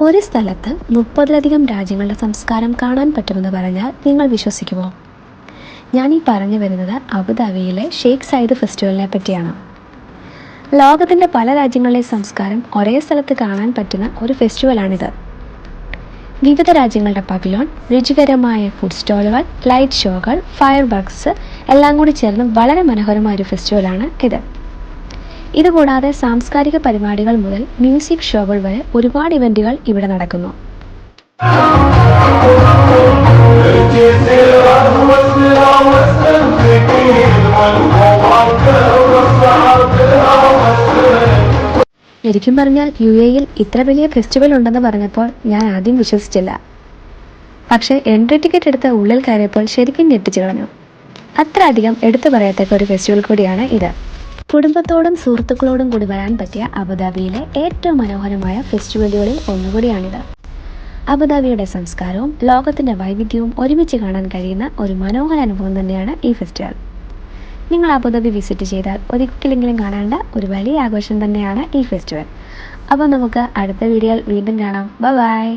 ഒരു സ്ഥലത്ത് 30ലധികം രാജ്യങ്ങളുടെ സംസ്കാരം കാണാൻ പറ്റുമെന്ന് പറഞ്ഞാൽ നിങ്ങൾ വിശ്വസിക്കുമോ? ഞാൻ ഈ പറഞ്ഞു വരുന്നത് അബുദാബിയിലെ ഷെയ്ഖ് സയ്യിദ് ഫെസ്റ്റിവലിനെ പറ്റിയാണ്. ലോകത്തിൻ്റെ പല രാജ്യങ്ങളിലെ സംസ്കാരം ഒരേ സ്ഥലത്ത് കാണാൻ പറ്റുന്ന ഒരു ഫെസ്റ്റിവലാണിത്. വിവിധ രാജ്യങ്ങളുടെ പവിലോൺ, രുചികരമായ ഫുഡ് സ്റ്റോളുകൾ, ലൈറ്റ് ഷോകൾ, ഫയർ വർക്ക്സ് എല്ലാം കൂടി ചേർന്ന് വളരെ മനോഹരമായ ഒരു ഫെസ്റ്റിവലാണ് ഇത്. ഇതുകൂടാതെ സാംസ്കാരിക പരിപാടികൾ മുതൽ മ്യൂസിക് ഷോകൾ വരെ ഒരുപാട് ഇവൻറ്റുകൾ ഇവിടെ നടക്കുന്നു. ശരിക്കും പറഞ്ഞാൽ UAE-യിൽ ഇത്ര വലിയ ഫെസ്റ്റിവൽ ഉണ്ടെന്ന് പറഞ്ഞപ്പോൾ ഞാൻ ആദ്യം വിശ്വസിച്ചില്ല. പക്ഷേ എൻട്രി ടിക്കറ്റ് എടുത്ത് ഉള്ളിൽ കയറിയപ്പോൾ ശരിക്കും ഞെട്ടിച്ചു കളഞ്ഞു. അത്ര അധികം എടുത്തു പറയത്തക്ക ഒരു ഫെസ്റ്റിവൽ കൂടിയാണ് ഇത്. കുടുംബത്തോടും സുഹൃത്തുക്കളോടും കൂടി വരാൻ പറ്റിയ അബുദാബിയിലെ ഏറ്റവും മനോഹരമായ ഫെസ്റ്റിവലുകളിൽ ഒന്നുകൂടിയാണിത്. അബുദാബിയുടെ സംസ്കാരവും ലോകത്തിൻ്റെ വൈവിധ്യവും ഒരുമിച്ച് കാണാൻ കഴിയുന്ന ഒരു മനോഹര അനുഭവം തന്നെയാണ് ഈ ഫെസ്റ്റിവൽ. നിങ്ങൾ അബുദാബി വിസിറ്റ് ചെയ്താൽ ഒരിക്കലെങ്കിലും കാണേണ്ട ഒരു വലിയ ആഘോഷം തന്നെയാണ് ഈ ഫെസ്റ്റിവൽ. അപ്പോൾ നമുക്ക് അടുത്ത വീഡിയോയിൽ വീണ്ടും കാണാം. ബൈ.